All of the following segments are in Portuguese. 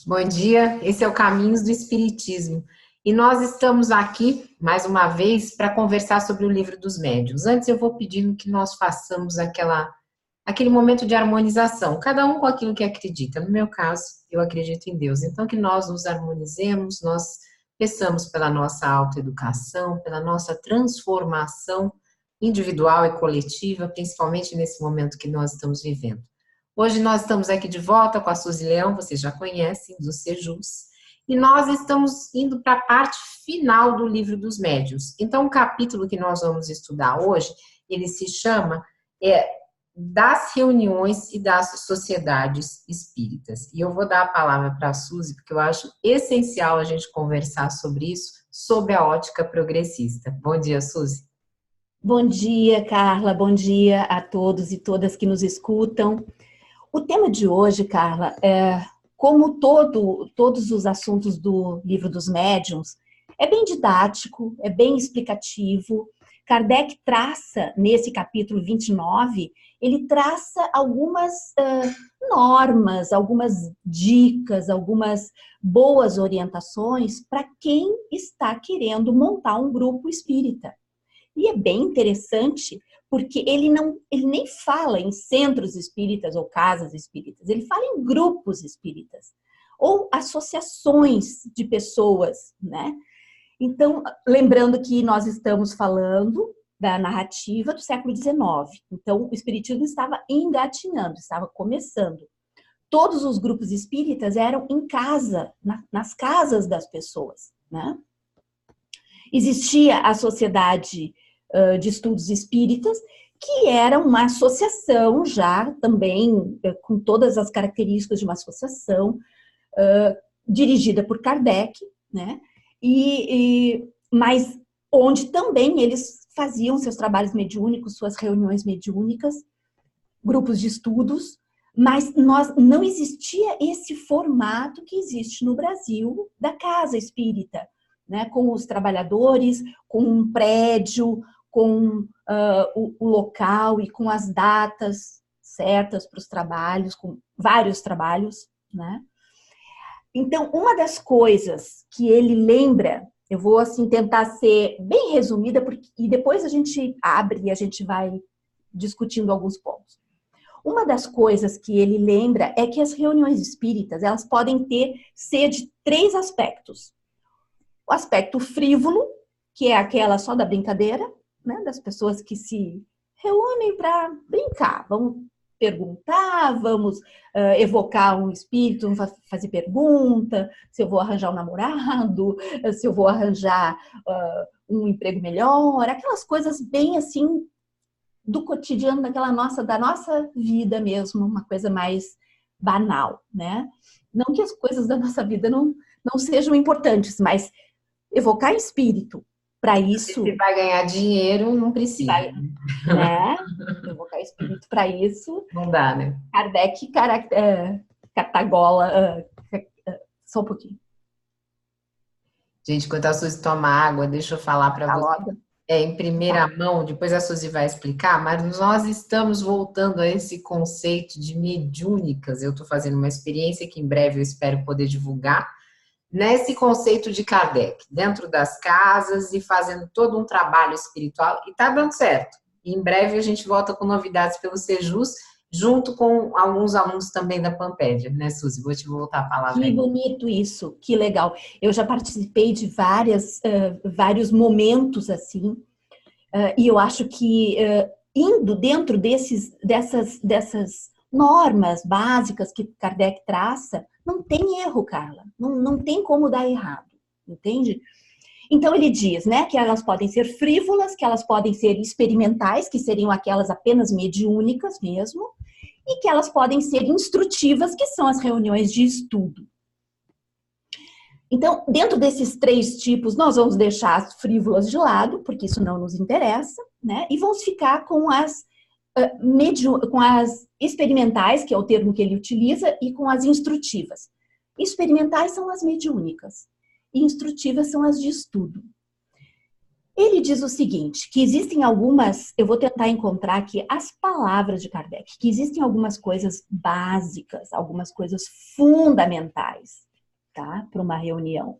Bom dia, esse é o Caminhos do Espiritismo. E nós estamos aqui, mais uma vez, para conversar sobre o Livro dos Médiuns. Antes eu vou pedindo que nós façamos aquele momento de harmonização, cada um com aquilo que acredita. No meu caso, eu acredito em Deus. Então, que nós nos harmonizemos, nós peçamos pela nossa autoeducação, pela nossa transformação individual e coletiva, principalmente nesse momento que nós estamos vivendo. Hoje nós estamos aqui de volta com a Suzy Leão, vocês já conhecem, do Sejus, e nós estamos indo para a parte final do Livro dos Médiuns. Então, o capítulo que nós vamos estudar hoje, ele se chama das reuniões e das sociedades espíritas. E eu vou dar a palavra para a Suzy, porque eu acho essencial a gente conversar sobre isso, sob a ótica progressista. Bom dia, Suzy. Bom dia, Carla. Bom dia a todos e todas que nos escutam. O tema de hoje, Carla, como todos os assuntos do Livro dos Médiuns, é bem didático, é bem explicativo. Kardec traça, nesse capítulo 29, ele traça algumas normas, algumas dicas, algumas boas orientações para quem está querendo montar um grupo espírita. E é bem interessante, porque ele nem fala em centros espíritas ou casas espíritas, ele fala em grupos espíritas, ou associações de pessoas, né? Então, lembrando que nós estamos falando da narrativa do século XIX, então o espiritismo estava engatinhando, estava começando. Todos os grupos espíritas eram em casa, nas casas das pessoas, né? Existia a Sociedade de Estudos Espíritas, que era uma associação já também com todas as características de uma associação, dirigida por Kardec, né? Mas onde também eles faziam seus trabalhos mediúnicos, suas reuniões mediúnicas, grupos de estudos, mas não existia esse formato que existe no Brasil da casa espírita, né? Com os trabalhadores, com um prédio, com o local e com as datas certas para os trabalhos, com vários trabalhos, né? Então, uma das coisas que ele lembra, eu vou assim tentar ser bem resumida, e depois a gente abre e a gente vai discutindo alguns pontos. Uma das coisas que ele lembra é que as reuniões espíritas, elas podem ser de 3 aspectos. O aspecto frívolo, que é aquela só da brincadeira, né, das pessoas que se reúnem para brincar, vamos perguntar, vamos evocar um espírito, vamos fazer pergunta, se eu vou arranjar um namorado, se eu vou arranjar um emprego melhor, aquelas coisas bem assim do cotidiano da nossa vida mesmo, uma coisa mais banal, né? Não que as coisas da nossa vida não sejam importantes, mas evocar espírito, para isso... Se vai ganhar dinheiro, não precisa. Né? Evocar espírito para isso. Não dá, né? Kardec catagola... só um pouquinho. Gente, enquanto a Suzy toma água, deixa eu falar para você. Em primeira mão, depois a Suzy vai explicar, mas nós estamos voltando a esse conceito de mediúnicas. Eu estou fazendo uma experiência que em breve eu espero poder divulgar, nesse conceito de Kardec, dentro das casas e fazendo todo um trabalho espiritual, e está dando certo. E em breve a gente volta com novidades pelo Sejus, junto com alguns alunos também da Pampédia, né, Suzy? Vou te voltar a palavra. Que bonito isso, que legal. Eu já participei de vários momentos assim, e eu acho que indo dentro dessas normas básicas que Kardec traça, não tem erro, Carla. Não tem como dar errado, entende? Então ele diz, né, que elas podem ser frívolas, que elas podem ser experimentais, que seriam aquelas apenas mediúnicas mesmo, e que elas podem ser instrutivas, que são as reuniões de estudo. Então, dentro desses 3 tipos, nós vamos deixar as frívolas de lado, porque isso não nos interessa, né? E vamos ficar com as experimentais, que é o termo que ele utiliza, e com as instrutivas. Experimentais são as mediúnicas, e instrutivas são as de estudo. Ele diz o seguinte, que existem algumas, eu vou tentar encontrar aqui as palavras de Kardec, que existem algumas coisas básicas, algumas coisas fundamentais, tá? Para uma reunião.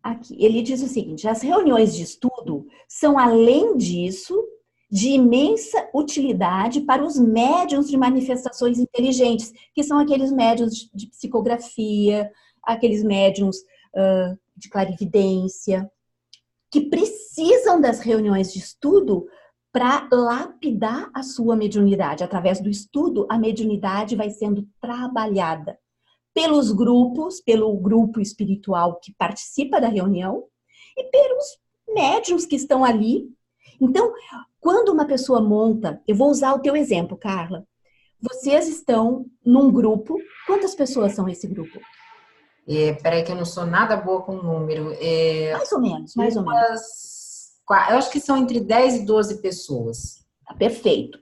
Aqui, ele diz o seguinte, as reuniões de estudo são, além disso, de imensa utilidade para os médiuns de manifestações inteligentes, que são aqueles médiuns de psicografia, aqueles médiuns de clarividência, que precisam das reuniões de estudo para lapidar a sua mediunidade. Através do estudo, a mediunidade vai sendo trabalhada pelos grupos, pelo grupo espiritual que participa da reunião e pelos médiuns que estão ali. Então, quando uma pessoa monta, eu vou usar o teu exemplo, Carla. Vocês estão num grupo, quantas pessoas são esse grupo? Peraí que eu não sou nada boa com o número. Mais ou menos, mais ou menos. Eu acho que são entre 10 e 12 pessoas. Perfeito.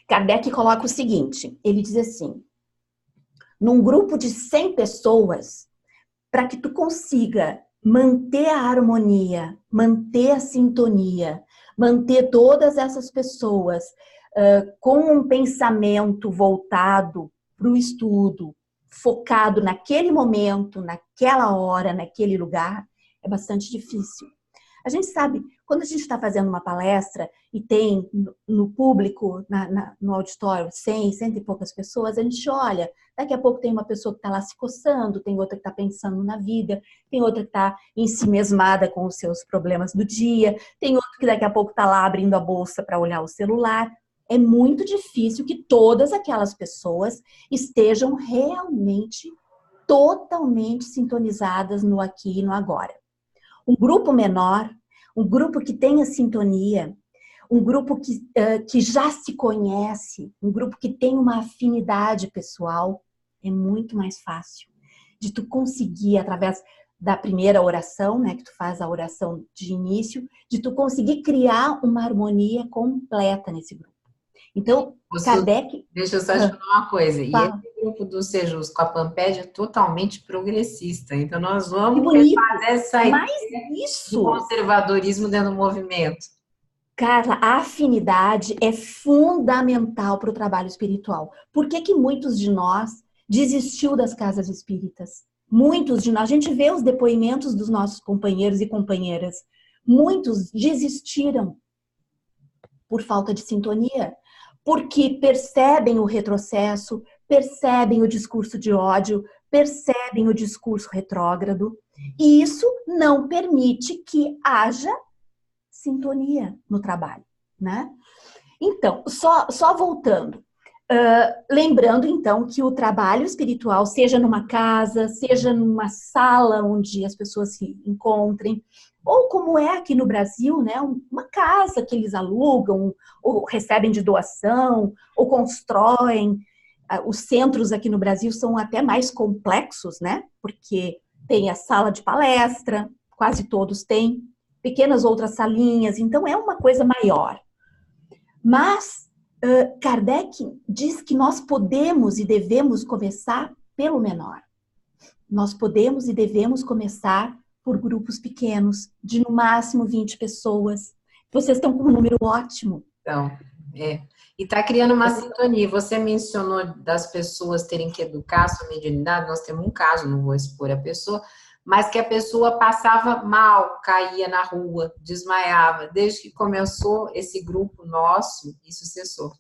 Kardec coloca o seguinte, ele diz assim, num grupo de 100 pessoas, para que tu consiga manter a harmonia, manter a sintonia, manter todas essas pessoas com um pensamento voltado para o estudo, focado naquele momento, naquela hora, naquele lugar, é bastante difícil. A gente sabe, quando a gente está fazendo uma palestra e tem no público, no auditório, 100 e poucas pessoas, a gente olha, daqui a pouco tem uma pessoa que está lá se coçando, tem outra que está pensando na vida, tem outra que está ensimesmada com os seus problemas do dia, tem outro que daqui a pouco está lá abrindo a bolsa para olhar o celular. É muito difícil que todas aquelas pessoas estejam realmente, totalmente sintonizadas no aqui e no agora. Um grupo menor, um grupo que tenha sintonia, um grupo que já se conhece, um grupo que tem uma afinidade pessoal, é muito mais fácil de tu conseguir, através da primeira oração, né, que tu faz a oração de início, de tu conseguir criar uma harmonia completa nesse grupo. Então, Kardec... Deixa eu só te falar uma coisa. E esse grupo do Sejus com a Pampédia é totalmente progressista. Então, nós vamos fazer essa ideia do conservadorismo dentro do movimento. Carla, a afinidade é fundamental para o trabalho espiritual. Por que que muitos de nós desistiu das casas espíritas? Muitos de nós, a gente vê os depoimentos dos nossos companheiros e companheiras. Muitos desistiram por falta de sintonia, porque percebem o retrocesso, percebem o discurso de ódio, percebem o discurso retrógrado, e isso não permite que haja sintonia no trabalho, né? Então, só voltando, lembrando então que o trabalho espiritual, seja numa casa, seja numa sala onde as pessoas se encontrem, ou como é aqui no Brasil, né, uma casa que eles alugam, ou recebem de doação, ou constroem. Os centros aqui no Brasil são até mais complexos, né, porque tem a sala de palestra, quase todos têm, pequenas outras salinhas, então é uma coisa maior. Mas Kardec diz que nós podemos e devemos começar pelo menor. Nós podemos e devemos começar por grupos pequenos, de no máximo 20 pessoas. Vocês estão com um número ótimo. Então, E está criando uma sintonia. Você mencionou das pessoas terem que educar a sua mediunidade. Nós temos um caso, não vou expor a pessoa, mas que a pessoa passava mal, caía na rua, desmaiava. Desde que começou esse grupo nosso, isso cessou.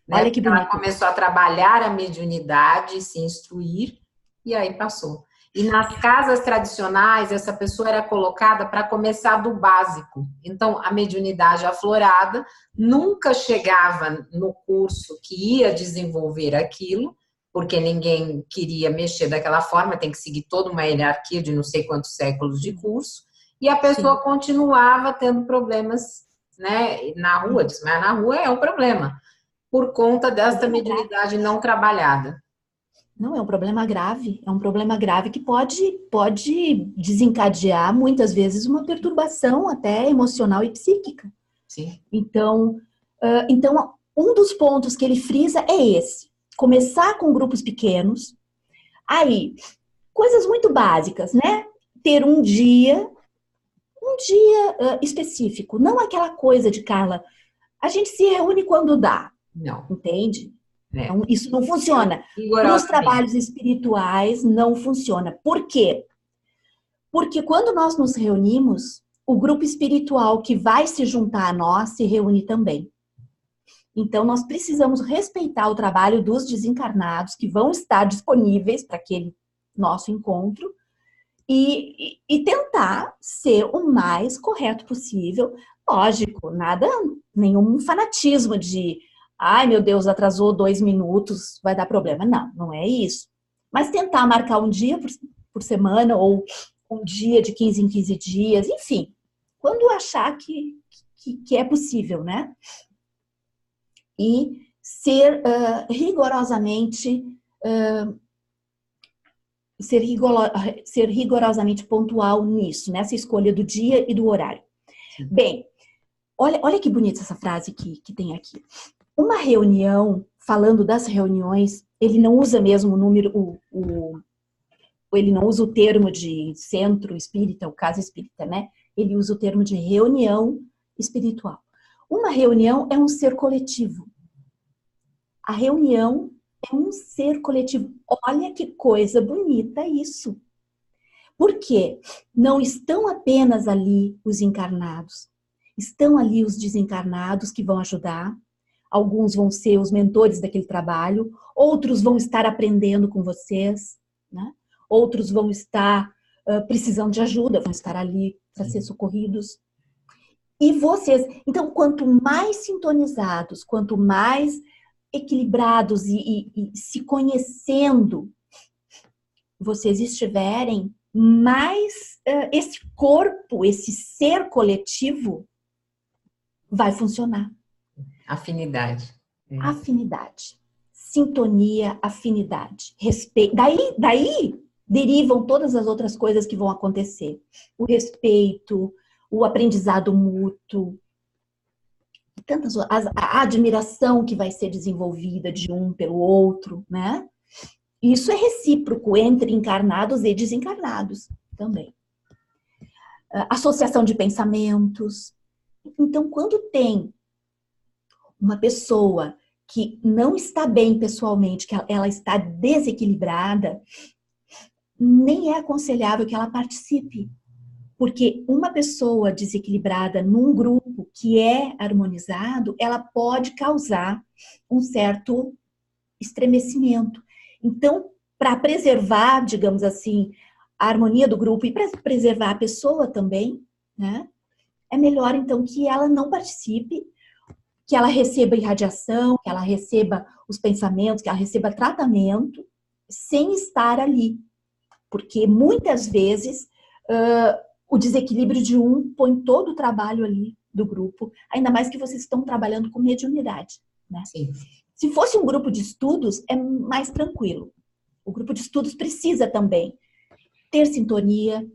Né? Olha que bonito. Ela começou a trabalhar a mediunidade, se instruir, e aí passou. E nas casas tradicionais, essa pessoa era colocada para começar do básico. Então, a mediunidade aflorada nunca chegava no curso que ia desenvolver aquilo, porque ninguém queria mexer daquela forma, tem que seguir toda uma hierarquia de não sei quantos séculos de curso, e a pessoa continuava tendo problemas, né, na rua, desmaiar na rua é um problema, por conta desta mediunidade não trabalhada. Não, é um problema grave que pode desencadear, muitas vezes, uma perturbação até emocional e psíquica. Sim. Então, um dos pontos que ele frisa é esse. Começar com grupos pequenos. Aí, coisas muito básicas, né? Ter um dia um dia específico, não aquela coisa de, Carla, a gente se reúne quando dá, Não. entende? É. Então, isso não funciona. Para os trabalhos espirituais, não funciona. Por quê? Porque quando nós nos reunimos, o grupo espiritual que vai se juntar a nós se reúne também. Então, nós precisamos respeitar o trabalho dos desencarnados que vão estar disponíveis para aquele nosso encontro e tentar ser o mais correto possível. Lógico, nada, nenhum fanatismo de, ai meu Deus, atrasou 2 minutos, vai dar problema. Não, não é isso. Mas tentar marcar um dia por semana ou um dia de 15 em 15 dias, enfim, quando achar que é possível, né? E ser rigorosamente pontual nisso, nessa escolha do dia e do horário. Sim. Bem, olha que bonita essa frase que tem aqui. Uma reunião, falando das reuniões, ele não usa mesmo o número, ele não usa o termo de centro espírita, o casa espírita, né? Ele usa o termo de reunião espiritual. Uma reunião é um ser coletivo. A reunião é um ser coletivo. Olha que coisa bonita isso. Por quê? Não estão apenas ali os encarnados. Estão ali os desencarnados que vão ajudar. Alguns vão ser os mentores daquele trabalho. Outros vão estar aprendendo com vocês, né? Outros vão estar precisando de ajuda, vão estar ali para ser socorridos. E vocês, então, quanto mais sintonizados, quanto mais equilibrados e se conhecendo vocês estiverem, mais esse corpo, esse ser coletivo vai funcionar. Afinidade. Afinidade. Sintonia, afinidade. Respeito. Daí derivam todas as outras coisas que vão acontecer. O respeito, o aprendizado mútuo, a admiração que vai ser desenvolvida de um pelo outro, né? Isso é recíproco entre encarnados e desencarnados também. Associação de pensamentos. Então, quando tem uma pessoa que não está bem pessoalmente, que ela está desequilibrada, nem é aconselhável que ela participe. Porque uma pessoa desequilibrada num grupo que é harmonizado, ela pode causar um certo estremecimento. Então, para preservar, digamos assim, a harmonia do grupo e para preservar a pessoa também, né? É melhor, então, que ela não participe, que ela receba irradiação, que ela receba os pensamentos, que ela receba tratamento, sem estar ali. Porque muitas vezes o desequilíbrio de um põe todo o trabalho ali do grupo, ainda mais que vocês estão trabalhando com mediunidade, né? Sim. Se fosse um grupo de estudos, é mais tranquilo. O grupo de estudos precisa também ter sintonia,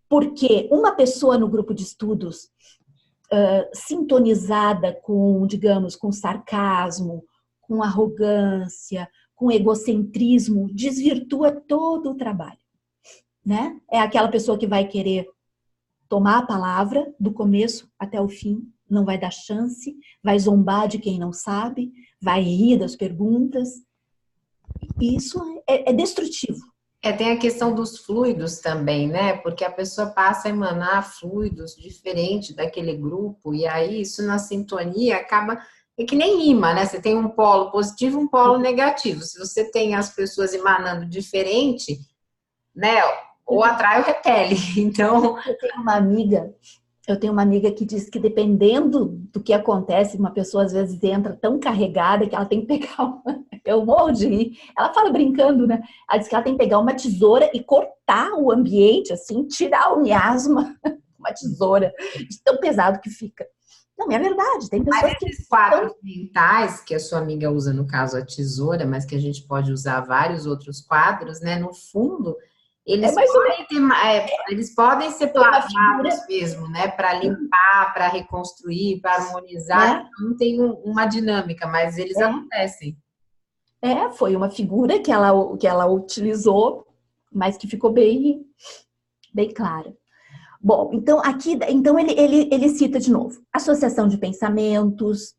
porque uma pessoa no grupo de estudos sintonizada com, digamos, com sarcasmo, com arrogância, com egocentrismo, desvirtua todo o trabalho, né? É aquela pessoa que vai querer tomar a palavra do começo até o fim, não vai dar chance, vai zombar de quem não sabe, vai rir das perguntas. Isso é destrutivo. Tem a questão dos fluidos também, né? Porque a pessoa passa a emanar fluidos diferentes daquele grupo, e aí isso na sintonia acaba... É que nem imã, né? Você tem um polo positivo e um polo negativo. Se você tem as pessoas emanando diferente, né? Ou atrai ou repele. Então... Eu tenho uma amiga que diz que dependendo do que acontece, uma pessoa às vezes entra tão carregada que ela tem que pegar eu morro de rir. Ela fala brincando, né? Ela diz que ela tem que pegar uma tesoura e cortar o ambiente, assim, tirar o miasma com uma tesoura, de tão pesado que fica. Não, é verdade, tem pessoas que... Esses quadros mentais que a sua amiga usa, no caso a tesoura, mas que a gente pode usar vários outros quadros, né? No fundo... Eles podem ser plasmados mesmo, né? Para limpar, para reconstruir, para harmonizar. Não tem uma dinâmica, mas eles acontecem. Foi uma figura que ela utilizou, mas que ficou bem clara. Bom, então aqui, então ele cita de novo, associação de pensamentos,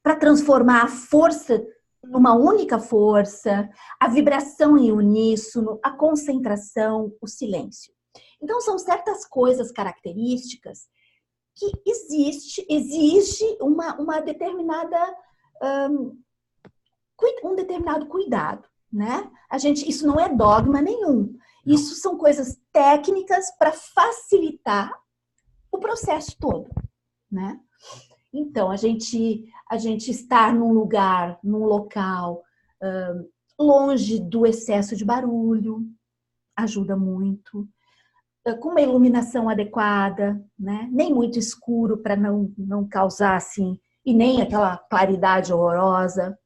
para transformar a força numa única força, a vibração em uníssono, a concentração, o silêncio. Então são certas coisas características que exige uma determinada um determinado cuidado, né? Isso não é dogma nenhum. Isso são coisas técnicas para facilitar o processo todo, né? Então, a gente estar num lugar, num local, longe do excesso de barulho, ajuda muito. Com uma iluminação adequada, né? Nem muito escuro para não causar assim, e nem aquela claridade horrorosa.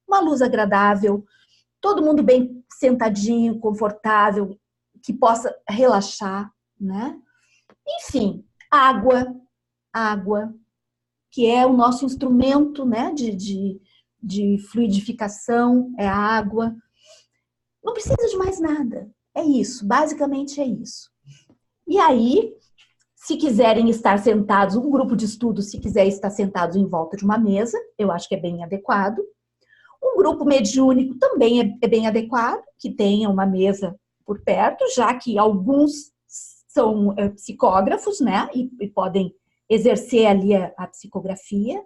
Uma luz agradável, todo mundo bem sentadinho, confortável, que possa relaxar, né? Enfim, água, que é o nosso instrumento, né, de fluidificação, é a água. Não precisa de mais nada. É isso, basicamente é isso. E aí, se quiserem estar sentados, um grupo de estudo, se quiser estar sentados em volta de uma mesa, eu acho que é bem adequado. Um grupo mediúnico também é bem adequado, que tenha uma mesa por perto, já que alguns são psicógrafos, né, e podem exercer ali a psicografia.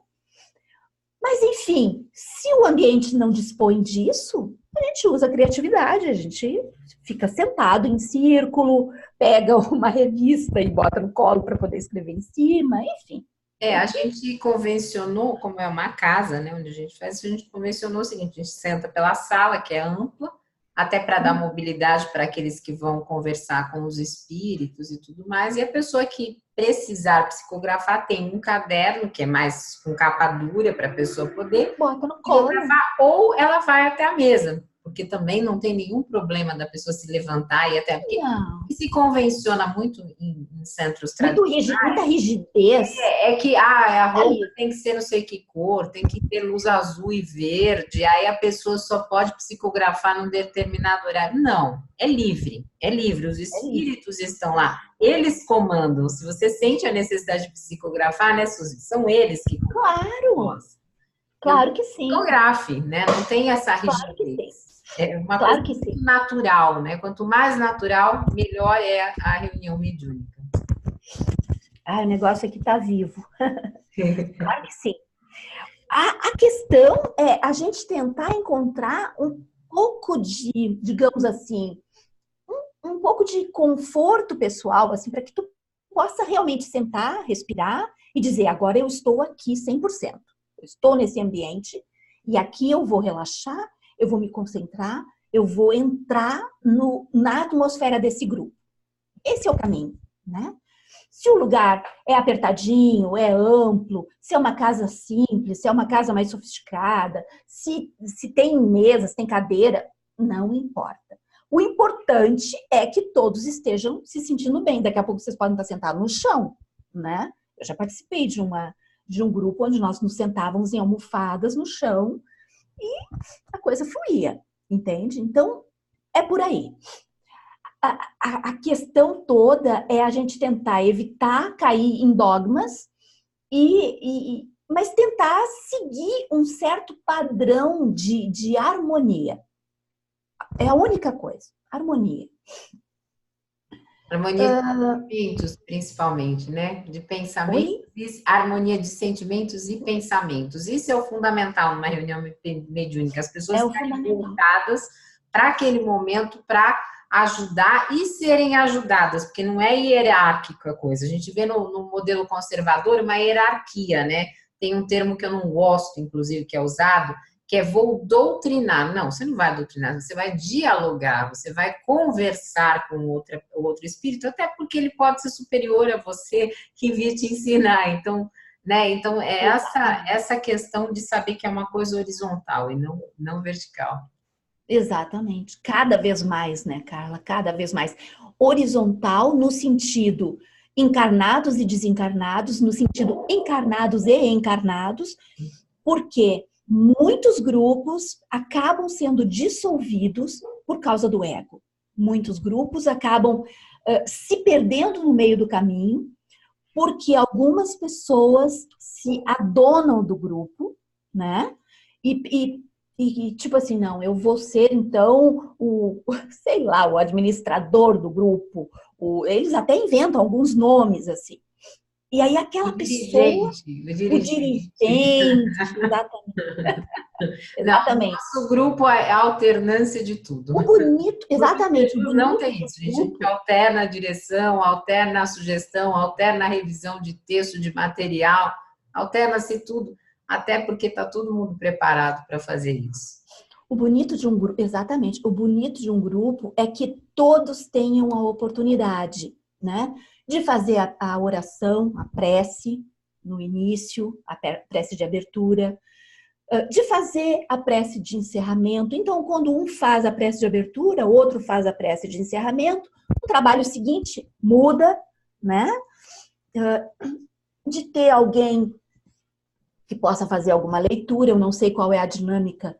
Mas, enfim, se o ambiente não dispõe disso, a gente usa a criatividade, a gente fica sentado em círculo, pega uma revista e bota no colo para poder escrever em cima, enfim. A gente convencionou, como é uma casa, né, onde a gente faz isso, a gente convencionou o seguinte: a gente senta pela sala, que é ampla, até para dar mobilidade para aqueles que vão conversar com os espíritos e tudo mais, e a pessoa que precisar psicografar tem um caderno, que é mais com capa dura para a pessoa poder bota no colo, ou ela vai até a mesa, porque também não tem nenhum problema da pessoa se levantar e até porque se convenciona muito em centros tradicionais. Muita rigidez. É que a roupa tem que ser não sei que cor, tem que ter luz azul e verde, aí a pessoa só pode psicografar num determinado horário. Não, é livre, os espíritos estão lá, eles comandam. Se você sente a necessidade de psicografar, né, Suzy? São eles que comandam. Claro que sim. Psicografe, né? Não tem essa rigidez. É uma coisa natural, né? Quanto mais natural, melhor é a reunião mediúnica. O negócio aqui tá vivo. Claro que sim. A questão é a gente tentar encontrar um pouco de, digamos assim, um pouco de conforto pessoal, assim, para que tu possa realmente sentar, respirar e dizer: agora eu estou aqui 100%. Eu estou nesse ambiente e aqui eu vou relaxar, eu vou me concentrar, eu vou entrar na atmosfera desse grupo. Esse é o caminho, né? Se o lugar é apertadinho, é amplo, se é uma casa simples, se é uma casa mais sofisticada, se tem mesas, tem cadeira, não importa. O importante é que todos estejam se sentindo bem. Daqui a pouco vocês podem estar sentados no chão, né? Eu já participei de um grupo onde nós nos sentávamos em almofadas no chão e a coisa fluía, entende? Então, é por aí. A questão toda é a gente tentar evitar cair em dogmas, mas tentar seguir um certo padrão de harmonia. É a única coisa, harmonia. Harmonia de sentimentos, principalmente, né? De pensamentos, harmonia de sentimentos e pensamentos. Isso é o fundamental numa reunião mediúnica. As pessoas estarem voltadas para aquele momento, para ajudar e serem ajudadas, porque não é hierárquica a coisa. A gente vê no modelo conservador uma hierarquia, né? Tem um termo que eu não gosto, inclusive, que é usado, que é vou doutrinar. Não, você não vai doutrinar, você vai dialogar, você vai conversar com outro espírito, até porque ele pode ser superior a você que vir te ensinar. Então, né? Então é essa questão de saber que é uma coisa horizontal e não vertical. Exatamente. Cada vez mais, né, Carla? Cada vez mais. Horizontal no sentido encarnados e desencarnados, no sentido encarnados e encarnados, porque muitos grupos acabam sendo dissolvidos por causa do ego. muitos grupos acabam se perdendo no meio do caminho, porque algumas pessoas se adonam do grupo, né? Tipo assim, não, eu vou ser então sei lá, o administrador do grupo. Eles até inventam alguns nomes assim. E aí aquela pessoa, o dirigente, Não, exatamente. nosso grupo é a alternância de tudo. O bonito, exatamente, o Não bonito tem do isso, a gente grupo. alterna a direção, alterna a sugestão, alterna a revisão de texto, de material, alterna-se tudo, até porque está todo mundo preparado para fazer isso. O bonito de um grupo, exatamente, o bonito de um grupo é que todos tenham a oportunidade, né, de fazer a oração, a prece no início, a prece de abertura, de fazer a prece de encerramento. Então, quando um faz a prece de abertura, o outro faz a prece de encerramento, o trabalho seguinte muda, né? De ter alguém que possa fazer alguma leitura, eu não sei qual é a dinâmica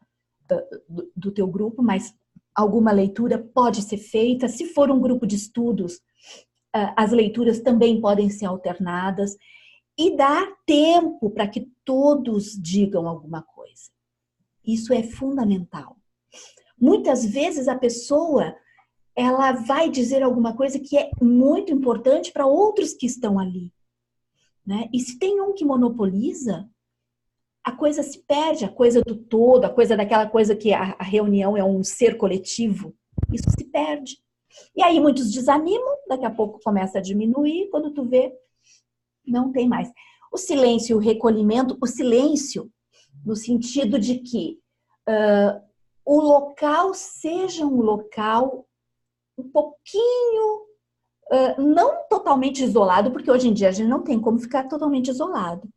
do teu grupo, mas alguma leitura pode ser feita. Se for um grupo de estudos, as leituras também podem ser alternadas e dar tempo para que todos digam alguma coisa. Isso é fundamental. Muitas vezes a pessoa ela vai dizer alguma coisa que é muito importante para outros que estão ali, né? E se tem um que monopoliza, a coisa se perde, a coisa do todo, a coisa daquela coisa que a reunião é um ser coletivo, isso se perde. E aí muitos desanimam, daqui a pouco começa a diminuir, quando tu vê, não tem mais. O silêncio, o recolhimento, o silêncio no sentido de que o local seja um local um pouquinho, não totalmente isolado, porque hoje em dia a gente não tem como ficar totalmente isolado,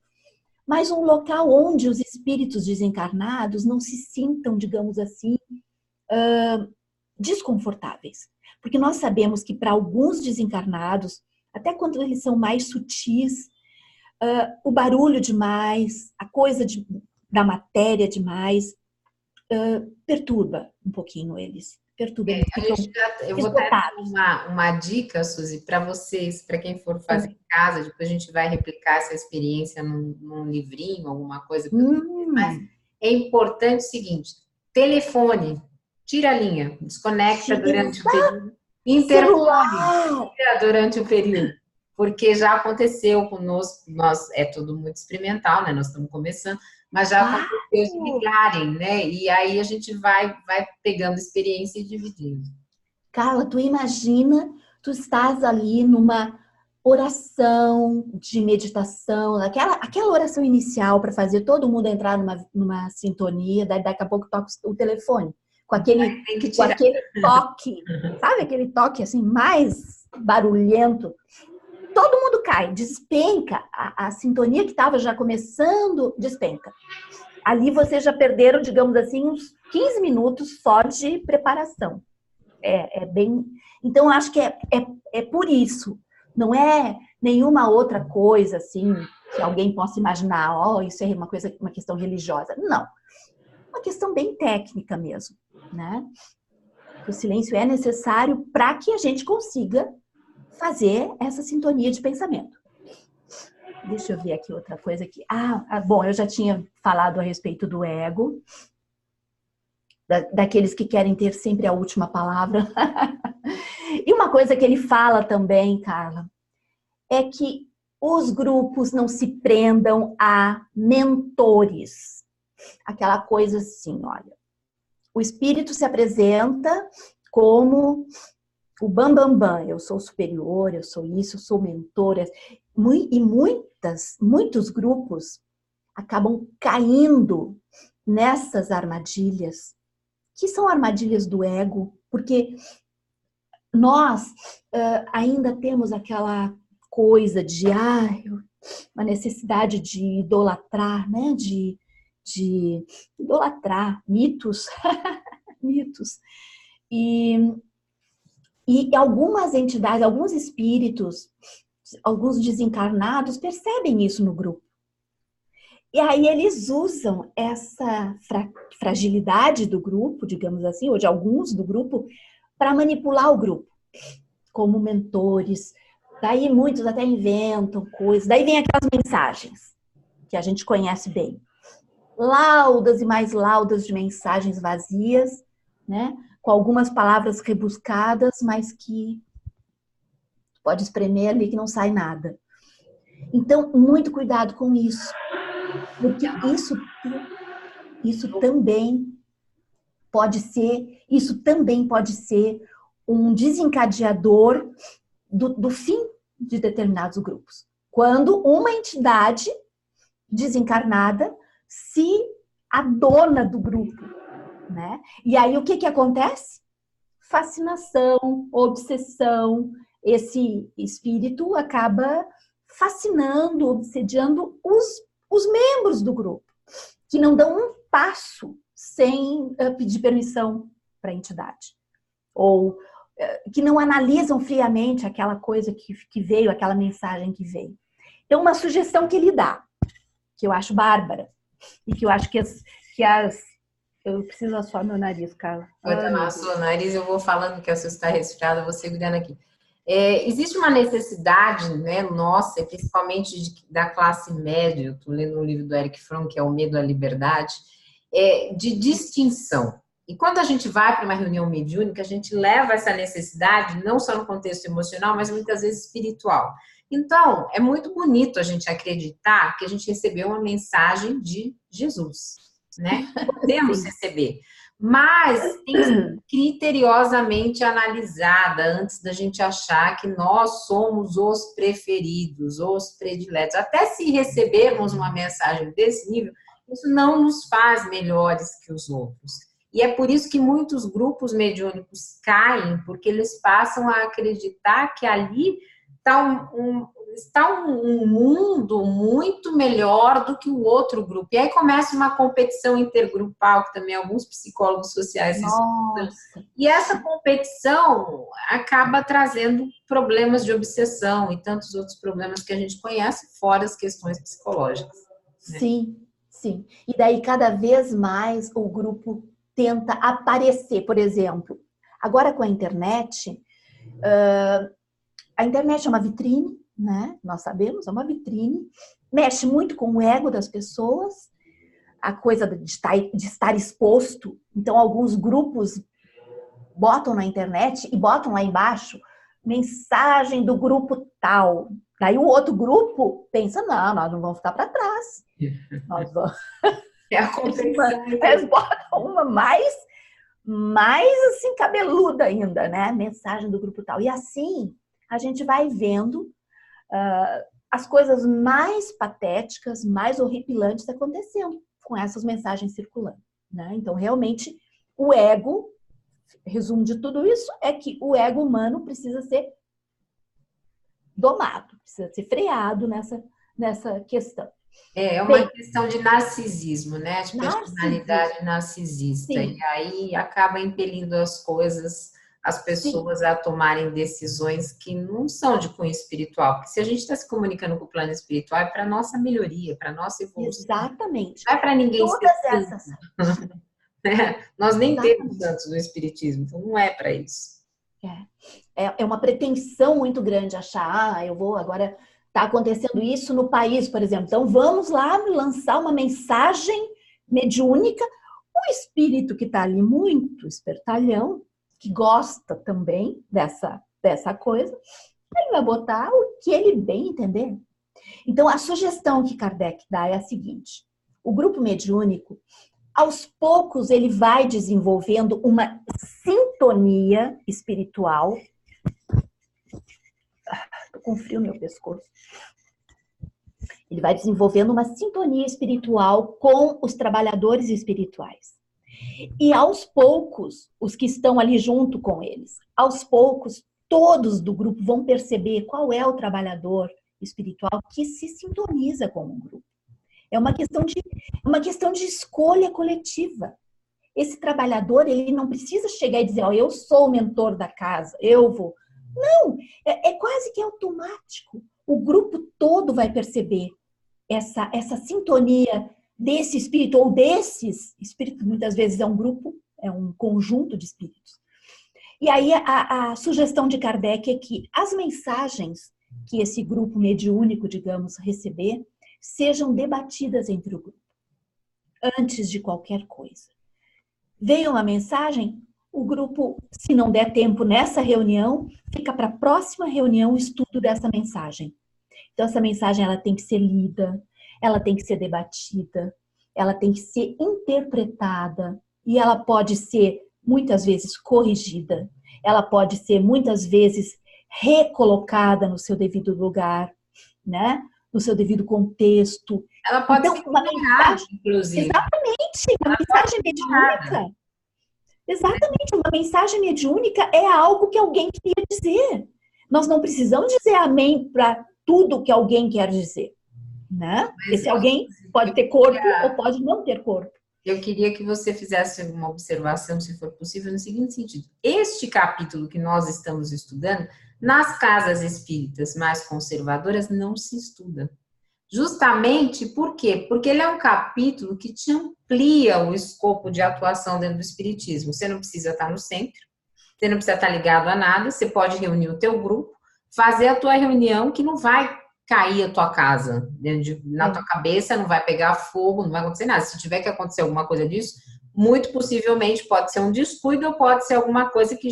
mas um local onde os espíritos desencarnados não se sintam, digamos assim, desconfortáveis. Porque nós sabemos que para alguns desencarnados, até quando eles são mais sutis, o barulho demais, a coisa da matéria demais, perturba um pouquinho eles. Perturba, eles ficam Eu vou até dar esgotados. uma dica, Suzy, para vocês, para quem for fazer em casa, depois a gente vai replicar essa experiência num livrinho, alguma coisa. Mas é importante o seguinte: telefone, tira a linha, desconecta durante o período, interfone, tira durante o período, porque já aconteceu conosco, é tudo muito experimental, né? Nós estamos começando, mas já aconteceu de ligarem, né? E aí a gente vai pegando experiência e dividindo. Carla, tu imagina, tu estás ali numa oração de meditação, aquela oração inicial para fazer todo mundo entrar numa sintonia, daí daqui a pouco toca o telefone, com aquele toque, sabe aquele toque assim, mais barulhento. Todo mundo cai, despenca, a sintonia que estava já começando, despenca. Ali vocês já perderam, digamos assim, uns 15 minutos só de preparação. Então, acho que é por isso. Não é nenhuma outra coisa, assim, que alguém possa imaginar, isso é uma questão religiosa. Não. Uma questão bem técnica mesmo, né? O silêncio é necessário para que a gente consiga fazer essa sintonia de pensamento. Deixa eu ver aqui outra coisa aqui. Bom, eu já tinha falado a respeito do ego, daqueles que querem ter sempre a última palavra. E uma coisa que ele fala também, Carla, é que os grupos não se prendam a mentores. Aquela coisa assim, olha, o espírito se apresenta como o bambambam, eu sou superior, eu sou isso, eu sou mentora. E muitos grupos acabam caindo nessas armadilhas, que são armadilhas do ego, porque nós ainda temos aquela coisa de uma necessidade de idolatrar, né? De idolatrar mitos, mitos. E algumas entidades, alguns espíritos, alguns desencarnados percebem isso no grupo. E aí eles usam essa fragilidade do grupo, digamos assim, ou de alguns do grupo, para manipular o grupo, como mentores. Daí muitos até inventam coisas. Daí vem aquelas mensagens que a gente conhece bem. Laudas e mais laudas de mensagens vazias, né? Com algumas palavras rebuscadas, mas que pode espremer ali que não sai nada. Então, muito cuidado com isso. Porque isso também pode ser um desencadeador do fim de determinados grupos. Quando uma entidade desencarnada se adona do grupo, né? E aí o que acontece? Fascinação, obsessão. Esse espírito acaba fascinando, obsediando os membros do grupo, que não dão um passo sem pedir permissão para a entidade. Ou que não analisam friamente aquela coisa que veio, aquela mensagem que veio. Então, uma sugestão que ele dá, que eu acho bárbara, e que eu acho que as eu preciso assoar meu nariz, Carla. Vou tomar a sua nariz, eu vou falando que a sua está resfriada, eu vou segurando aqui. Existe uma necessidade, né, nossa, principalmente da classe média, eu estou lendo um livro do Eric Fromm, que é O Medo à Liberdade, de distinção. E quando a gente vai para uma reunião mediúnica, a gente leva essa necessidade, não só no contexto emocional, mas muitas vezes espiritual. Então, é muito bonito a gente acreditar que a gente recebeu uma mensagem de Jesus, né? Podemos receber, mas tem que ser criteriosamente analisada antes da gente achar que nós somos os preferidos, os prediletos. Até se recebermos uma mensagem desse nível, isso não nos faz melhores que os outros. E é por isso que muitos grupos mediúnicos caem, porque eles passam a acreditar que ali está um mundo muito melhor do que o outro grupo. E aí começa uma competição intergrupal, que também alguns psicólogos sociais estudam. E essa competição acaba trazendo problemas de obsessão e tantos outros problemas que a gente conhece, fora as questões psicológicas. Né? Sim. E daí, cada vez mais, o grupo tenta aparecer. Por exemplo, agora com a internet é uma vitrine, né? Nós sabemos, é uma vitrine, mexe muito com o ego das pessoas, a coisa de estar exposto. Então, alguns grupos botam na internet e botam lá embaixo mensagem do grupo tal. Daí o outro grupo pensa, não, nós não vamos ficar para trás. Nós vamos... Eles botam uma mais assim, cabeluda ainda, né? Mensagem do grupo tal. E assim, a gente vai vendo as coisas mais patéticas, mais horripilantes acontecendo com essas mensagens circulando, né? Então, realmente, o ego, resumo de tudo isso, é que o ego humano precisa ser domado, precisa ser freado nessa questão. É uma questão de narcisismo, né? De personalidade narcisista. Sim. E aí acaba impelindo as pessoas a tomarem decisões que não são de cunho espiritual. Porque se a gente está se comunicando com o plano espiritual, é para a nossa melhoria, para a nossa evolução. Exatamente. Não é para ninguém todas essas. Nós nem temos tantos no espiritismo, então não é para isso. É uma pretensão muito grande achar, eu vou agora... Está acontecendo isso no país, por exemplo. Então, vamos lá lançar uma mensagem mediúnica. O espírito que está ali muito espertalhão, que gosta também dessa coisa, ele vai botar o que ele bem entender. Então, a sugestão que Kardec dá é a seguinte. O grupo mediúnico, aos poucos, ele vai desenvolvendo uma sintonia espiritual. Tô com frio no meu pescoço. Ele vai desenvolvendo uma sintonia espiritual com os trabalhadores espirituais. E aos poucos, os que estão ali junto com eles, aos poucos, todos do grupo vão perceber qual é o trabalhador espiritual que se sintoniza com o grupo. É uma questão de escolha coletiva. Esse trabalhador, ele não precisa chegar e dizer, eu sou o mentor da casa, eu vou... Não, é quase que automático. O grupo todo vai perceber essa sintonia desse espírito ou desses espíritos. Muitas vezes é um grupo, é um conjunto de espíritos. E aí a sugestão de Kardec é que as mensagens que esse grupo mediúnico, digamos, receber, sejam debatidas entre o grupo, antes de qualquer coisa. Veio uma mensagem, o grupo, se não der tempo nessa reunião, fica para a próxima reunião o estudo dessa mensagem. Então, essa mensagem ela tem que ser lida, ela tem que ser debatida, ela tem que ser interpretada e ela pode ser, muitas vezes, corrigida. Ela pode ser, muitas vezes, recolocada no seu devido lugar, né? No seu devido contexto. Ela pode então, ser ignorada, inclusive. Exatamente, uma mensagem mediúnica. Exatamente, uma mensagem mediúnica é algo que alguém queria dizer. Nós não precisamos dizer amém para tudo que alguém quer dizer, né? Esse alguém pode ter corpo ou pode não ter corpo. Eu queria que você fizesse uma observação, se for possível, no seguinte sentido. Este capítulo que nós estamos estudando, nas casas espíritas mais conservadoras, não se estuda. Justamente por quê? Porque ele é um capítulo que te amplia o escopo de atuação dentro do espiritismo. Você não precisa estar no centro, você não precisa estar ligado a nada, você pode reunir o teu grupo, fazer a tua reunião que não vai cair a tua casa na tua cabeça, não vai pegar fogo, não vai acontecer nada. Se tiver que acontecer alguma coisa disso, muito possivelmente pode ser um descuido ou pode ser alguma coisa que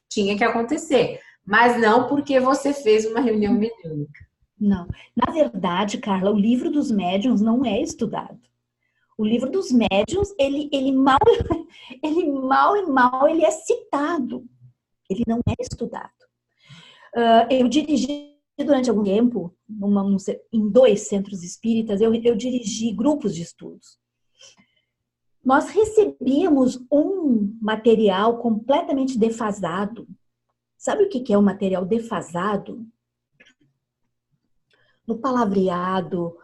tinha que acontecer. Mas não porque você fez uma reunião mediúnica. Não. Na verdade, Carla, o livro dos médiuns não é estudado. O livro dos médiuns, ele mal ele é citado. Ele não é estudado. Eu dirigi durante algum tempo, em 2 centros espíritas, eu dirigi grupos de estudos. Nós recebíamos um material completamente defasado. Sabe o que é o material defasado? No palavreado,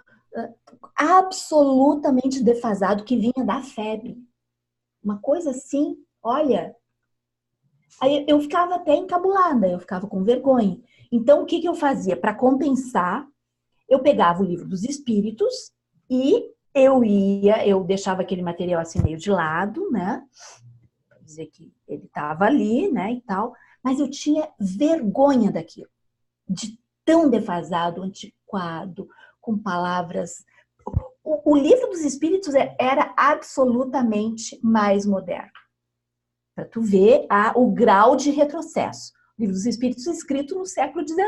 absolutamente defasado, que vinha da FEB. Uma coisa assim, olha. Aí eu ficava até encabulada, eu ficava com vergonha. Então, o que eu fazia? Para compensar, eu pegava o livro dos espíritos e eu deixava aquele material assim meio de lado, né? Para dizer que ele estava ali, né, e tal. Mas eu tinha vergonha daquilo, de tão defasado, antiquado, com palavras. O livro dos espíritos era absolutamente mais moderno. Para tu ver o grau de retrocesso. O livro dos espíritos escrito no século XIX.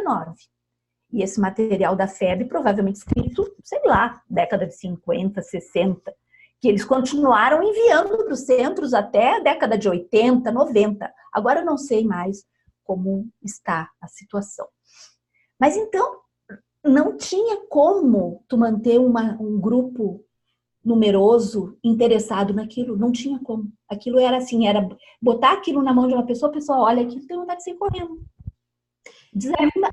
E esse material da FEB provavelmente escrito, sei lá, década de 50, 60, que eles continuaram enviando para os centros até a década de 80, 90. Agora eu não sei mais como está a situação. Mas então, não tinha como tu manter um grupo numeroso, interessado naquilo, não tinha como. Aquilo era assim, era botar aquilo na mão de uma pessoa, a pessoa olha aquilo, tem vontade de sair correndo. Desanima.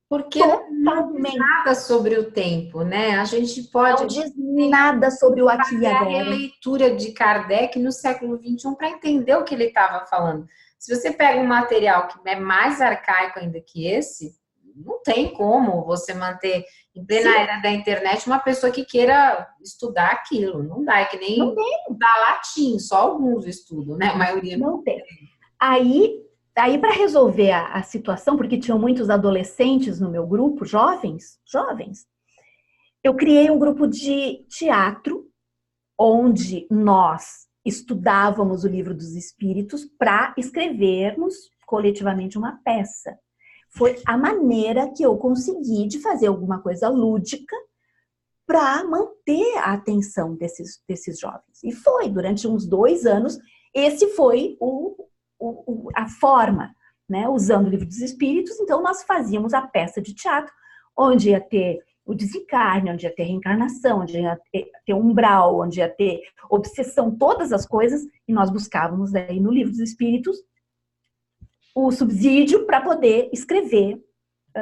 Porque não diz nada sobre o tempo, né? A gente pode... Não diz nada sobre o aqui e agora. Fazer a releitura de Kardec no século XXI para entender o que ele estava falando. Se você pega um material que é mais arcaico ainda que esse, não tem como você manter em plena era da internet uma pessoa que queira estudar aquilo. Não dá, é que nem estudar latim, só alguns estudam, né? A maioria não tem. Aí para resolver a situação, porque tinham muitos adolescentes no meu grupo, jovens, eu criei um grupo de teatro onde nós estudávamos o livro dos espíritos para escrevermos coletivamente uma peça. Foi a maneira que eu consegui de fazer alguma coisa lúdica para manter a atenção desses jovens. E foi, durante uns 2 anos, esse foi a forma, né? Usando o livro dos espíritos, então nós fazíamos a peça de teatro, onde ia ter o desencarne, onde ia ter reencarnação, onde ia ter umbral, onde ia ter obsessão, todas as coisas, e nós buscávamos aí no livro dos espíritos o subsídio para poder escrever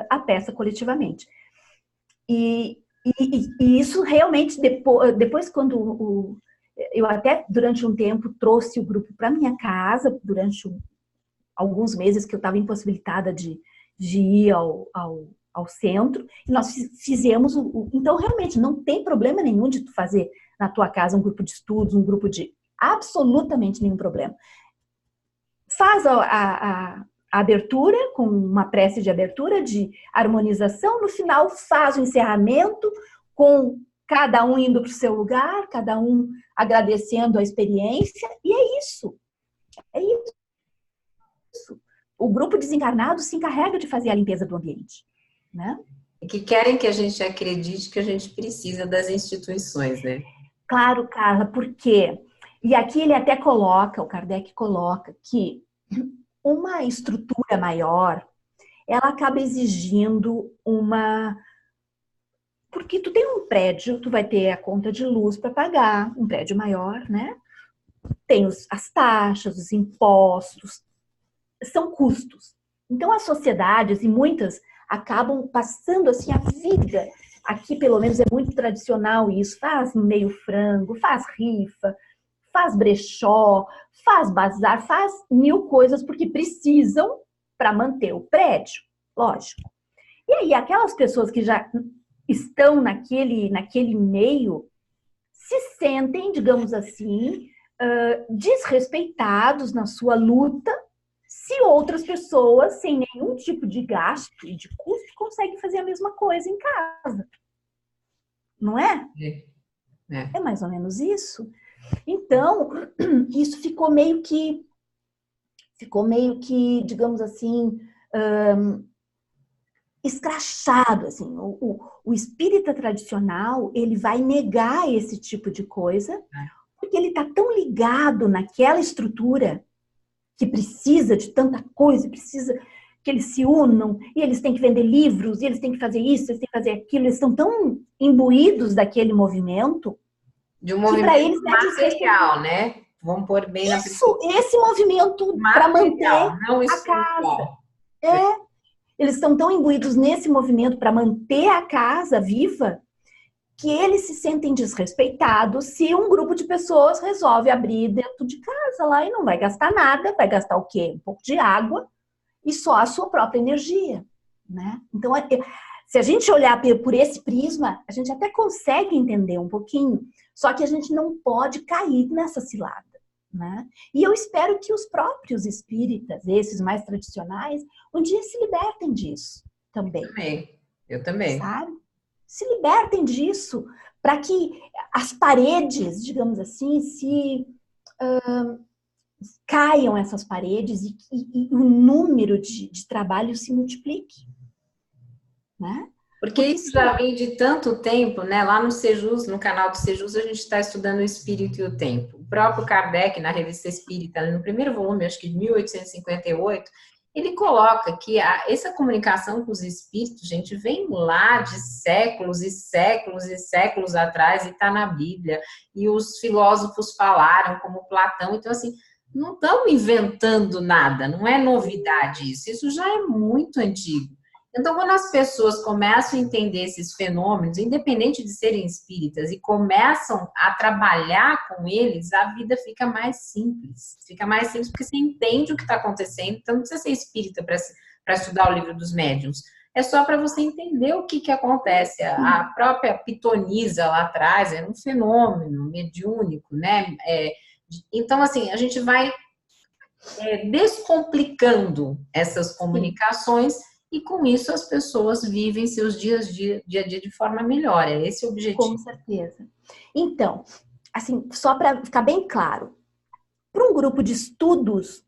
a peça coletivamente. E isso realmente, depois quando eu até durante um tempo trouxe o grupo para minha casa, durante alguns meses que eu estava impossibilitada de ir ao centro, e nós fizemos, então realmente não tem problema nenhum de tu fazer na tua casa um grupo de estudos, um grupo de absolutamente nenhum problema. faz a abertura, com uma prece de abertura, de harmonização, no final faz o encerramento, com cada um indo para o seu lugar, cada um agradecendo a experiência, e é isso. É isso. O grupo desencarnado se encarrega de fazer a limpeza do ambiente, né? E que querem que a gente acredite que a gente precisa das instituições, né? Claro, Carla, por quê? E aqui ele até coloca, o Kardec coloca, que uma estrutura maior, ela acaba exigindo uma... Porque tu tem um prédio, tu vai ter a conta de luz para pagar, um prédio maior, né? Tem as taxas, os impostos, são custos. Então, as sociedades, e muitas, acabam passando assim a vida. Aqui, pelo menos, é muito tradicional isso. Faz meio frango, faz rifa, faz brechó, faz bazar, faz mil coisas porque precisam para manter o prédio, lógico. E aí, aquelas pessoas que já estão naquele meio se sentem, digamos assim, desrespeitados na sua luta, se outras pessoas, sem nenhum tipo de gasto e de custo, conseguem fazer a mesma coisa em casa. Não é? É mais ou menos isso. Então, isso ficou meio que, digamos assim, escrachado. Assim. O espírita tradicional, ele vai negar esse tipo de coisa, porque ele está tão ligado naquela estrutura que precisa de tanta coisa, precisa que eles se unam, e eles têm que vender livros, e eles têm que fazer isso, eles têm que fazer aquilo, eles estão tão imbuídos daquele movimento, de um movimento para eles material, né? Vamos pôr bem na isso, esse movimento para manter não a casa. Eles estão tão imbuídos nesse movimento para manter a casa viva, que eles se sentem desrespeitados se um grupo de pessoas resolve abrir dentro de casa lá e não vai gastar nada, vai gastar o quê? Um pouco de água e só a sua própria energia, né? Então, se a gente olhar por esse prisma, a gente até consegue entender um pouquinho, só que a gente não pode cair nessa cilada, né? E eu espero que os próprios espíritas, esses mais tradicionais, um dia se libertem disso também. Eu também. Sabe? Se libertem disso, para que as paredes, digamos assim, caiam essas paredes e o número de trabalho se multiplique. Né? Porque isso já vem de tanto tempo, né? Lá no Sejus, no canal do Sejus, a gente está estudando o Espírito e o Tempo. O próprio Kardec, na Revista Espírita, no primeiro volume, acho que de 1858, ele coloca que essa comunicação com os espíritos, gente, vem lá de séculos e séculos e séculos atrás e está na Bíblia. E os filósofos falaram, como Platão. Então, assim, não estamos inventando nada, não é novidade isso. Isso já é muito antigo. Então, quando as pessoas começam a entender esses fenômenos, independente de serem espíritas, e começam a trabalhar com eles, a vida fica mais simples. Fica mais simples porque você entende o que está acontecendo. Então, não precisa ser espírita para estudar o livro dos médiuns. É só para você entender o que acontece. A própria pitonisa lá atrás era um fenômeno mediúnico, né? Então, assim, a gente vai descomplicando essas comunicações. E com isso as pessoas vivem seus dia a dia de forma melhor. É esse o objetivo. Com certeza. Então, assim, só para ficar bem claro, para um grupo de estudos,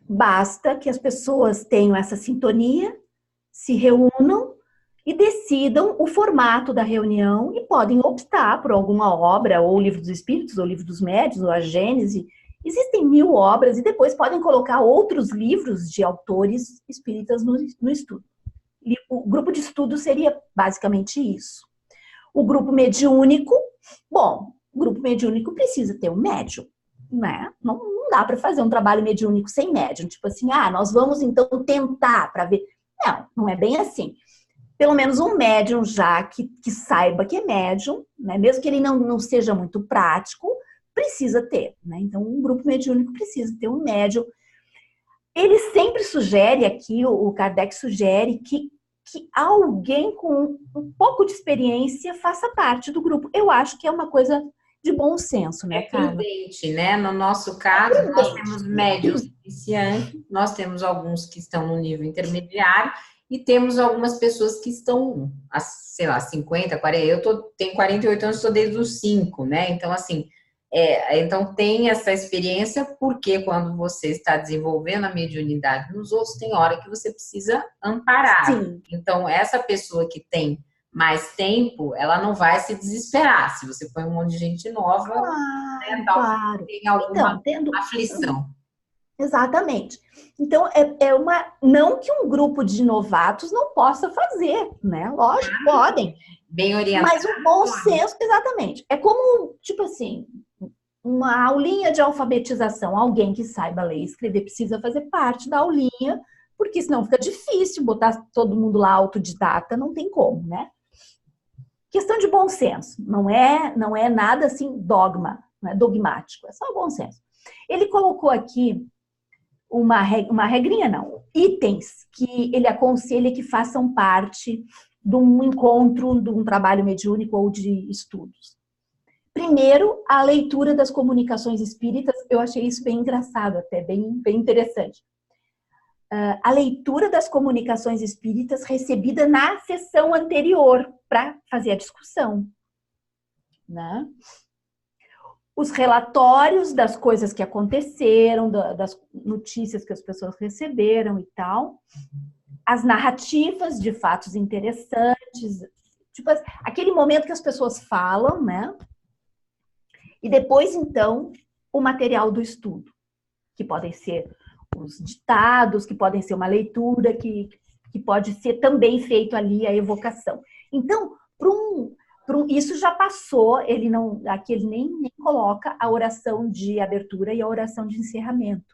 basta que as pessoas tenham essa sintonia, se reúnam e decidam o formato da reunião e podem optar por alguma obra, ou o Livro dos Espíritos, ou o Livro dos Médiuns, ou a Gênese. Existem 1000 obras e depois podem colocar outros livros de autores espíritas no estudo. E o grupo de estudo seria basicamente isso. O grupo mediúnico, bom, o grupo mediúnico precisa ter um médium, né? Não dá para fazer um trabalho mediúnico sem médium. Tipo assim, nós vamos então tentar para ver. Não é bem assim. Pelo menos um médium já que saiba que é médium, né? Mesmo que ele não seja muito prático, precisa ter, né? Então, um grupo mediúnico precisa ter um médium. Ele sempre sugere aqui, o Kardec sugere que alguém com um pouco de experiência faça parte do grupo. Eu acho que é uma coisa de bom senso, É né, Carla? prudente, né? No nosso caso, nós Prudente. temos médios iniciantes, nós temos alguns que estão no nível intermediário e temos algumas pessoas que estão, sei lá, 50, 40. Tenho 48 anos, estou desde os 5, né? Então, assim, então tem essa experiência, porque quando você está desenvolvendo a mediunidade nos outros, tem hora que você precisa amparar. Sim, Então, essa pessoa que tem mais tempo, ela não vai se desesperar. Se você põe um monte de gente nova, né, claro, talvez claro. tenha alguma Então, tendo. aflição. Exatamente. Então, é uma. Não que um grupo de novatos não possa fazer, né? Lógico, podem. Bem orientado. Mas o bom senso, exatamente. É como, tipo assim, uma aulinha de alfabetização. Alguém que saiba ler e escrever precisa fazer parte da aulinha, porque senão fica difícil botar todo mundo lá autodidata, não tem como, né? Questão de bom senso. Não é nada assim dogma, não é dogmático, é só bom senso. Ele colocou aqui uma regrinha, não, itens que ele aconselha que façam parte de um encontro, de um trabalho mediúnico ou de estudos. Primeiro, a leitura das comunicações espíritas, eu achei isso bem engraçado, até bem interessante. A leitura das comunicações espíritas recebida na sessão anterior para fazer a discussão, né? Os relatórios das coisas que aconteceram, das notícias que as pessoas receberam e tal, as narrativas de fatos interessantes, tipo aquele momento que as pessoas falam, né? E depois, então, o material do estudo, que podem ser os ditados, que podem ser uma leitura, que pode ser também feito ali a evocação. Então, isso já passou, aqui ele nem coloca a oração de abertura e a oração de encerramento.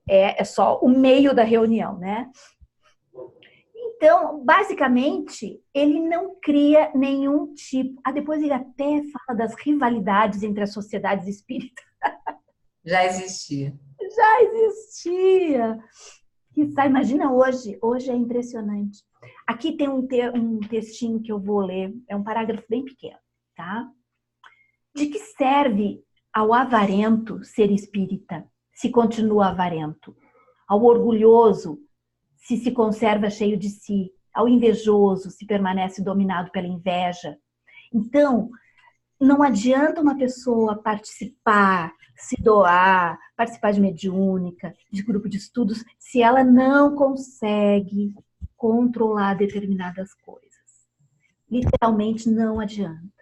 É só o meio da reunião, né? Então, basicamente, ele não cria nenhum tipo. Depois ele até fala das rivalidades entre as sociedades espíritas. Já existia. Já existia. Imagina hoje. Hoje é impressionante. Aqui tem um textinho que eu vou ler. É um parágrafo bem pequeno, tá? De que serve ao avarento ser espírita, se continua avarento? Ao orgulhoso, se conserva cheio de si? Ao invejoso, se permanece dominado pela inveja? Então, não adianta uma pessoa participar, se doar, participar de mediúnica, de grupo de estudos, se ela não consegue controlar determinadas coisas. Literalmente não adianta.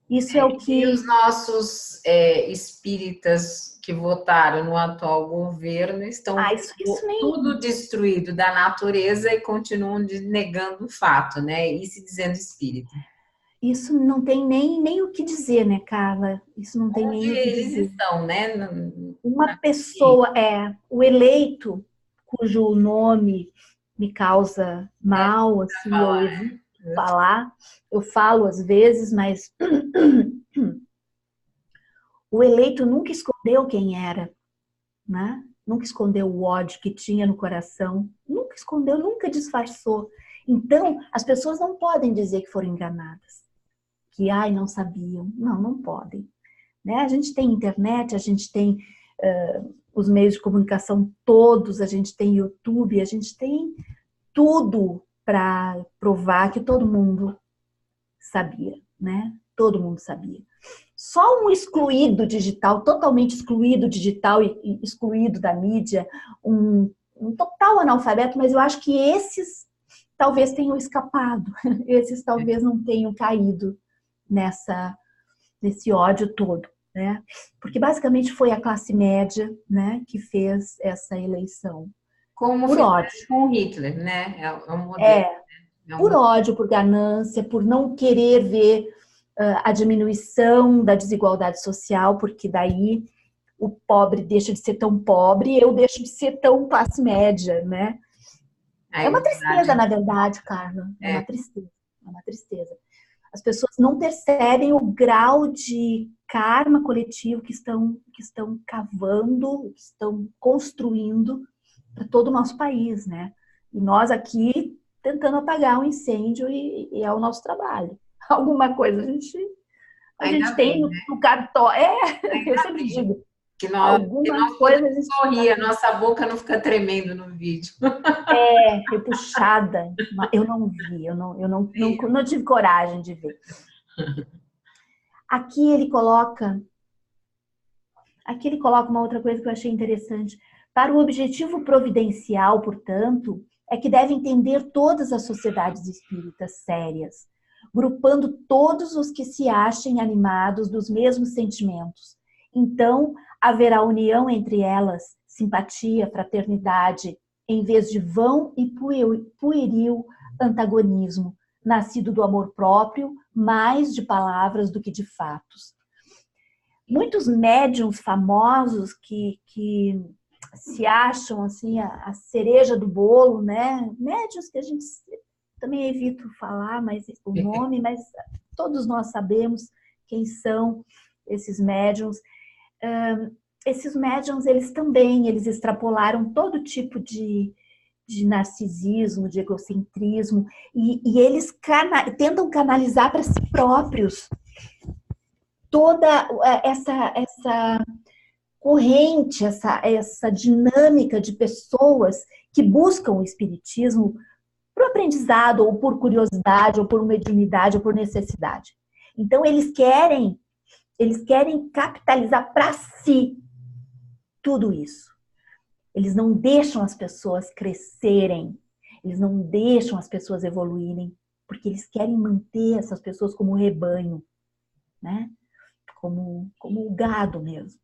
Isso é o que... E os nossos espíritas que votaram no atual governo estão isso nem... tudo destruído da natureza e continuam negando o fato, né? E se dizendo espírita. Isso não tem nem o que dizer, né, Carla? Isso não tem nem o que Eles dizer. estão, né? Uma pessoa, o eleito, cujo nome me causa mal, assim, eu evito falar, eu falo às vezes, mas o eleito nunca escondeu quem era, né? Nunca escondeu o ódio que tinha no coração, nunca escondeu, nunca disfarçou. Então, as pessoas não podem dizer que foram enganadas, que, não sabiam. Não podem. Né? A gente tem internet, a gente tem os meios de comunicação todos, a gente tem YouTube, a gente tem tudo para provar que todo mundo sabia, né? Todo mundo sabia. Só um excluído digital, totalmente excluído digital e excluído da mídia, um total analfabeto, mas eu acho que esses talvez tenham escapado, esses talvez não tenham caído nesse ódio todo, né? Porque basicamente foi a classe média, né, que fez essa eleição. Como por ódio. Com Hitler, né? É um modelo. Por ódio, por ganância, por não querer ver a diminuição da desigualdade social, porque daí o pobre deixa de ser tão pobre e eu deixo de ser tão classe média, né? É uma tristeza, na verdade, Carla. É uma tristeza. É uma tristeza. As pessoas não percebem o grau de karma coletivo que estão cavando, que estão construindo para todo o nosso país, né? E nós aqui tentando apagar um incêndio e é o nosso trabalho. Alguma coisa A Ainda gente tem bem, no cartório. Eu ainda sempre bem. digo, Que algumas nós coisas a podemos gente sorrir, a nossa boca não fica tremendo no vídeo. repuxada. Eu não vi, não tive coragem de ver. Aqui ele coloca uma outra coisa que eu achei interessante. Para o objetivo providencial, portanto, é que deve entender todas as sociedades espíritas sérias, grupando todos os que se achem animados dos mesmos sentimentos. Então, haverá união entre elas, simpatia, fraternidade, em vez de vão e pueril antagonismo, nascido do amor próprio, mais de palavras do que de fatos. Muitos médiuns famosos que se acham assim a cereja do bolo, né? Médiuns que a gente também evito falar o nome, mas todos nós sabemos quem são esses médiuns. Esses médiuns, eles extrapolaram todo tipo de narcisismo, de egocentrismo, e eles tentam canalizar para si próprios toda essa corrente, essa dinâmica de pessoas que buscam o espiritismo por aprendizado, ou por curiosidade, ou por mediunidade, ou por necessidade. Então, eles querem capitalizar para si tudo isso. Eles não deixam as pessoas crescerem, eles não deixam as pessoas evoluírem, porque eles querem manter essas pessoas como rebanho, né? Como o gado mesmo.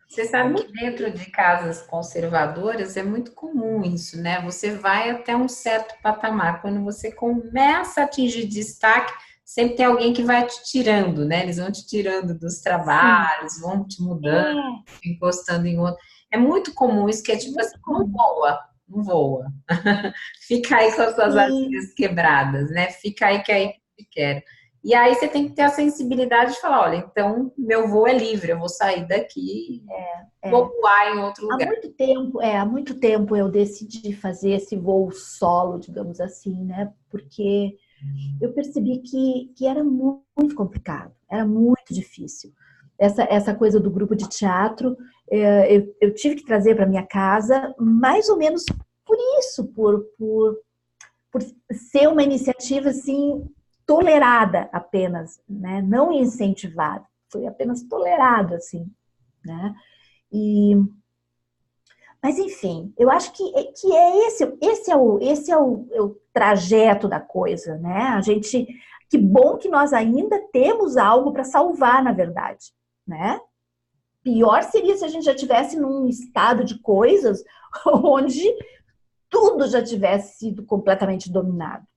Você sabe que dentro de casas conservadoras é muito comum isso, né? Você vai até um certo patamar. Quando você começa a atingir destaque, sempre tem alguém que vai te tirando, né? Eles vão te tirando dos trabalhos, sim, vão te mudando, encostando em outro. É muito comum isso, que é tipo assim, não voa. Fica aí com as suas asinhas quebradas, né? Fica aí que eu quero. E aí você tem que ter a sensibilidade de falar, olha, então meu voo é livre, eu vou sair daqui e vou voar em outro lugar. Há muito tempo eu decidi fazer esse voo solo, digamos assim, né? Porque eu percebi que era muito complicado, era muito difícil. Essa coisa do grupo de teatro, eu tive que trazer para minha casa, mais ou menos por isso, por ser uma iniciativa assim tolerada apenas, né? Não incentivada, foi apenas tolerado assim, né? Mas enfim, eu acho que esse é o trajeto da coisa, né? Que bom que nós ainda temos algo para salvar, na verdade, né? Pior seria se a gente já tivesse num estado de coisas onde tudo já tivesse sido completamente dominado.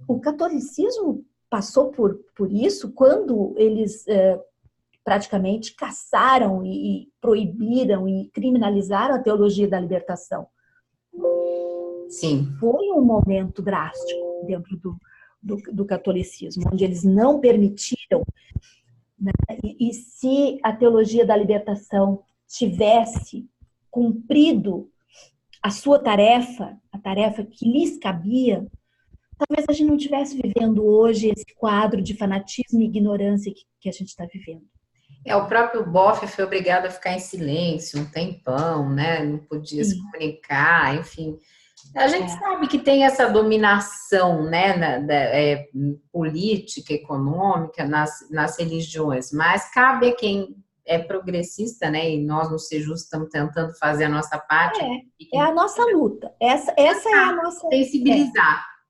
O catolicismo passou por isso quando eles praticamente caçaram e proibiram e criminalizaram a teologia da libertação. Sim. Foi um momento drástico dentro do catolicismo, onde eles não permitiram, né? E se a teologia da libertação tivesse cumprido a sua tarefa, a tarefa que lhes cabia, talvez a gente não estivesse vivendo hoje esse quadro de fanatismo e ignorância que a gente está vivendo. O próprio Boff foi obrigado a ficar em silêncio um tempão, né? Não podia se comunicar, enfim. A gente sabe que tem essa dominação, né, política, econômica nas religiões, mas cabe a quem é progressista, né, e nós no Sejus estamos tentando fazer a nossa parte. É a nossa luta. Essa é a nossa...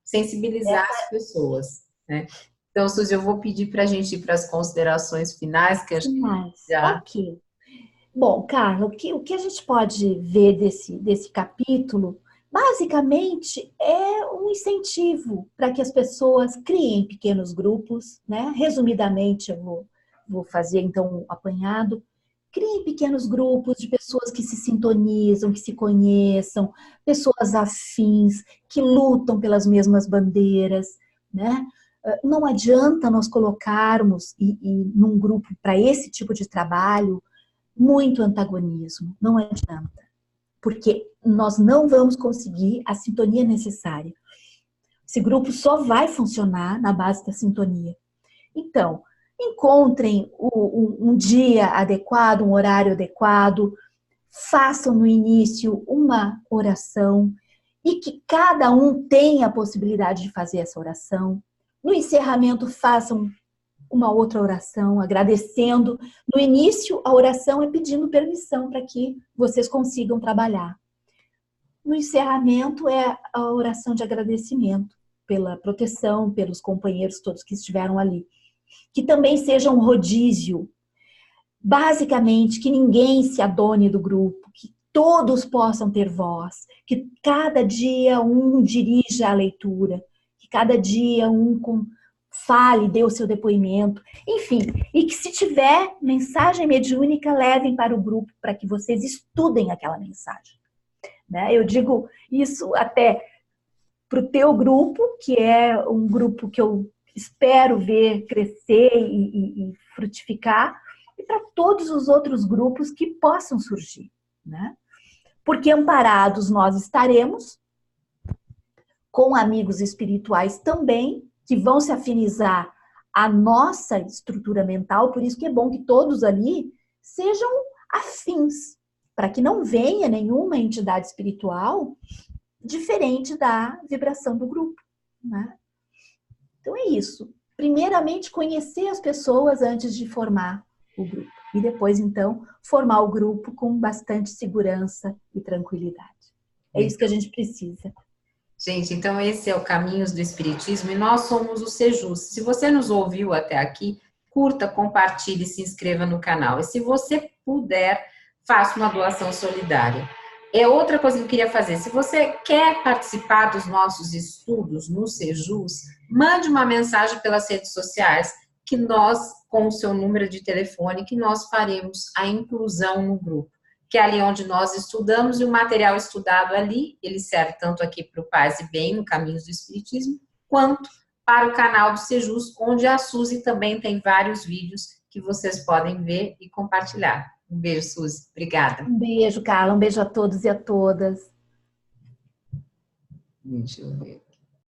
Sensibilizar as pessoas, né? Então, Suzy, eu vou pedir para a gente ir para as considerações finais, que acho que já... Ok. Bom, Carla, o que a gente pode ver desse capítulo, basicamente, é um incentivo para que as pessoas criem pequenos grupos, né? Resumidamente, eu vou fazer, então, um apanhado. Criem pequenos grupos de pessoas que se sintonizam, que se conheçam, pessoas afins, que lutam pelas mesmas bandeiras, né? Não adianta nós colocarmos num grupo para esse tipo de trabalho muito antagonismo, não adianta, porque nós não vamos conseguir a sintonia necessária. Esse grupo só vai funcionar na base da sintonia. Então, encontrem um dia adequado, um horário adequado, façam no início uma oração e que cada um tenha a possibilidade de fazer essa oração. No encerramento, façam uma outra oração, agradecendo. No início, a oração é pedindo permissão para que vocês consigam trabalhar. No encerramento, é a oração de agradecimento pela proteção, pelos companheiros todos que estiveram ali. Que também seja um rodízio. Basicamente, que ninguém se adone do grupo, que todos possam ter voz, que cada dia um dirija a leitura, que cada dia um fale, dê o seu depoimento, enfim, e que se tiver mensagem mediúnica, levem para o grupo para que vocês estudem aquela mensagem. Né? Eu digo isso até para o teu grupo, que é um grupo que eu espero ver crescer e frutificar, e para todos os outros grupos que possam surgir. Né? Porque amparados nós estaremos, com amigos espirituais também, que vão se afinizar à nossa estrutura mental, por isso que é bom que todos ali sejam afins, para que não venha nenhuma entidade espiritual diferente da vibração do grupo. Né? Então é isso. Primeiramente, conhecer as pessoas antes de formar o grupo. E depois, então, formar o grupo com bastante segurança e tranquilidade. É isso que a gente precisa. Gente, então esse é o Caminhos do Espiritismo e nós somos o Sejus. Se você nos ouviu até aqui, curta, compartilhe, se inscreva no canal. E se você puder, faça uma doação solidária. É outra coisa que eu queria fazer. Se você quer participar dos nossos estudos no Sejus, mande uma mensagem pelas redes sociais que nós, com o seu número de telefone, que nós faremos a inclusão no grupo. Que é ali onde nós estudamos, e o material estudado ali, ele serve tanto aqui para o Paz e Bem, no Caminhos do Espiritismo, quanto para o canal do Sejus, onde a Suzy também tem vários vídeos que vocês podem ver e compartilhar. Um beijo, Suzy. Obrigada. Um beijo, Carla. Um beijo a todos e a todas. Deixa eu ver.